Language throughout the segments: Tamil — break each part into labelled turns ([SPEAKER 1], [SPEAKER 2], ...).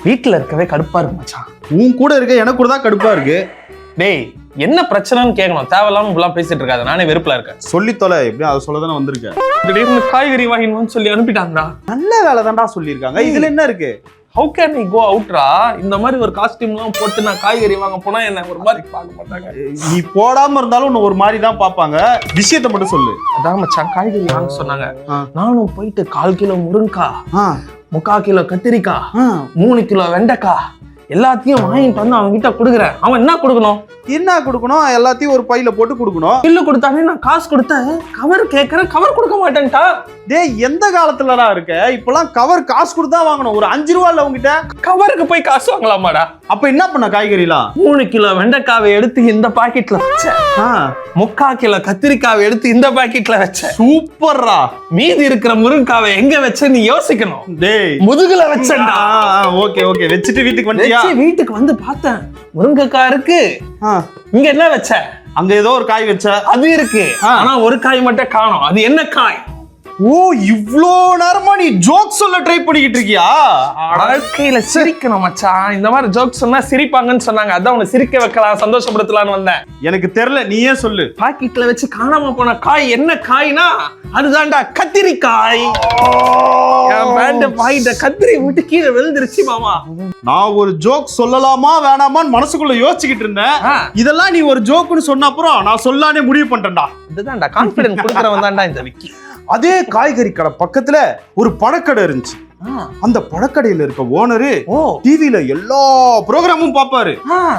[SPEAKER 1] வீட்டுல இருக்கவே கடுப்பா இருக்கு மச்சான்.
[SPEAKER 2] உன் கூட இருக்க எனக்கு கூட தான் கடுப்பா இருக்கு.
[SPEAKER 1] டேய் என்ன பிரச்சனைன்னு கேட்கணும், தேவையில்லாம இப்பெல்லாம் பேசிட்டு இருக்காது. நானே வெறுப்புல இருக்கேன்.
[SPEAKER 2] சொல்லி தொலை, எப்படியும் அதை சொல்ல தானே வந்திருக்கேன்.
[SPEAKER 1] திடீர்னு காய்கறி வாங்கினு சொல்லி அனுப்பிட்டாங்கடா.
[SPEAKER 2] நல்ல வேலை தான்டா சொல்லியிருக்காங்க, இதுல என்ன இருக்கு?
[SPEAKER 1] ஹவு கேன் ஐ கோ அவுட்ரா? இந்த மாதிரி ஒரு காஸ்டியூம்லாம் போட்டு நான் காய்கறி வாங்க போனா என்ன ஒரு மாதிரி பார்க்க மாட்டாங்க.
[SPEAKER 2] நீ போடாம இருந்தாலும் உன்னை ஒரு மாதிரி தான் பார்ப்பாங்க. விஷயத்தை மட்டும் சொல்லு.
[SPEAKER 1] அதான் மச்சான் காய்கறி வாங்க சொன்னாங்க. நானும் போயிட்டு 1/4 கிலோ முருங்கைக்காய், 3/4 கிலோ கத்திரிக்காய், 3 கிலோ வெண்டைக்காய் எல்லாத்தையும் வாங்கிட்டு வந்து அவங்க கிட்ட கொடுக்குறேன். அவன் என்ன கொடுக்கணும்?
[SPEAKER 2] எல்லாத்தையும் ஒரு பையில போட்டு கொடுக்கணும்.
[SPEAKER 1] பில்லு கொடுத்தானே நான் காசு கொடுத்தேன். கவர் கேட்கறேன், கவர் கொடுக்க மாட்டேன்ட்டா.
[SPEAKER 2] டேய் எந்த காலத்துலடா இருக்க? இப்பெல்லாம் கவர் காசு கொடுத்தா வாங்கணும். ஒரு 5 ரூபா இல்ல உங்ககிட்ட?
[SPEAKER 1] கவருக்கு போய் காசு வாங்கலாமாடா?
[SPEAKER 2] அப்ப என்ன பண்ண காய்கறிலாம்?
[SPEAKER 1] 3 கிலோ வெண்டைக்காவை எடுத்து இந்த பாக்கெட்ல வச்சேன். 3/4 கிலோ கத்திரிக்காவை எடுத்து இந்த பாக்கெட்ல வச்சேன்.
[SPEAKER 2] சூப்பர்ரா.
[SPEAKER 1] மீதி இருக்கிற முருங்கைக்காவை எங்க வச்சேன்னு யோசிக்கணும்.
[SPEAKER 2] டேய்
[SPEAKER 1] முதுகுல வச்சேன்டா.
[SPEAKER 2] ஓகே ஓகே, வச்சிட்டு வீட்டுக்கு வந்தியா?
[SPEAKER 1] வீட்டுக்கு வந்து பார்த்தேன் முருங்கைக்காய் இருக்கு. இங்க என்ன வச்ச?
[SPEAKER 2] அங்க ஏதோ ஒரு காய் வச்ச.
[SPEAKER 1] அது இருக்கு, ஆனா ஒரு காய் மட்டும் காணோம். அது என்ன காய்?
[SPEAKER 2] ஓ, இவ்ளோ நேரமா நீ ஜோக் சொல்ல ட்ரை பண்ணிக்கிட்டு இருக்கியா?
[SPEAKER 1] வாழ்க்கையில சிரிக்கணும் மச்சான். இந்த மாதிரி ஜோக் சொன்னா சிரிப்பாங்கன்னு சொன்னாங்க. அதான் உன்னை சிரிக்க வைக்கலாம், சந்தோஷப்படுத்தலான்னு வந்தேன்.
[SPEAKER 2] எனக்கு தெரியல, நீயே சொல்லு.
[SPEAKER 1] பாக்கெட்ல வச்சு காணாம போன காய் என்ன காய்னா அதுதான்டா கத்திரிக்காய். கத்திரி விட்டு கீழே விழுந்துருச்சு மாமா.
[SPEAKER 2] நான் ஒரு ஜோக் சொல்லலாமா வேணாமான்னு மனசுக்குள்ள யோசிச்சுக்கிட்டு இருந்தேன். இதெல்லாம் நீ ஒரு ஜோக்குன்னு சொன்ன அப்புறம் நான் சொல்லானே முடிவு பண்ணிட்டேன்டா.
[SPEAKER 1] இதுதான்டா கான்பிடன்ஸ் கொடுக்கறவன் தான்டா இந்த விக்கி.
[SPEAKER 2] அதே காய்கறி கடை பக்கத்துல ஒரு பழக்கடை இருந்துச்சு. அந்த பழக்கடையில இருக்க ஓனரு டிவில எல்லா ப்ரோகிராமும் பாப்பாரு.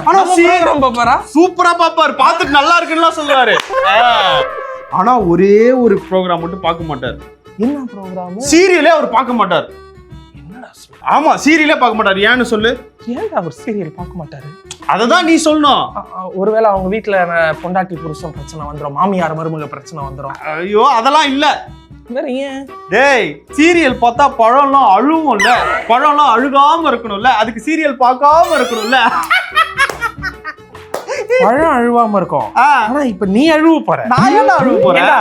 [SPEAKER 2] ஆனா
[SPEAKER 1] ப்ரோகிராம் பாப்பாரா?
[SPEAKER 2] சூப்பரா பாப்பாரு. பார்த்துட்டு நல்லா இருக்குன்னு சொல்லுவாரு. ஆனா ஒரே ஒரு ப்ரோகிராம் மட்டும் பார்க்க மாட்டாரு.
[SPEAKER 1] என்ன ப்ரோகிராம்?
[SPEAKER 2] சீரியலே அவர் பார்க்க மாட்டார்.
[SPEAKER 1] என்னடா சொல்ற?
[SPEAKER 2] ஆமா, சீரியலே பார்க்க மாட்டார். ஏன்னு சொல்லு.
[SPEAKER 1] ஏன்டா அவர் சீரியல் பார்க்க மாட்டாரு?
[SPEAKER 2] அததான் நீ சொல்லணும்.
[SPEAKER 1] ஒருவேளை அவங்க வீட்டுல பொண்டாட்டி புருஷன் பிரச்சனை வந்துரும், மாமியார் மருமக பிரச்சனை வந்துரும்.
[SPEAKER 2] ஐயோ அதெல்லாம் இல்ல.
[SPEAKER 1] வேற ஏன்?
[SPEAKER 2] டேய் சீரியல் பார்த்தா பழம்லாம் அழுவும்ல, பழம்லாம் அழுகாம இருக்கணும்ல, அதுக்கு சீரியல் பார்க்காம இருக்கணும்ல.
[SPEAKER 1] பழம் அழுவாம இருக்கும். ஆனா இப்ப நீ அழுவ போற.
[SPEAKER 2] நான் என்ன அழுவ போறேன்?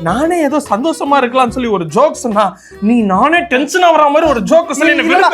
[SPEAKER 1] நானே ஏதோ சந்தோஷமா இருக்கலாம்னு சொல்லி ஒரு ஜோக் சொன்னா நீ நானே டென்ஷன் ஆகுற மாதிரி ஒரு ஜோக் சொல்லி
[SPEAKER 2] நல்லா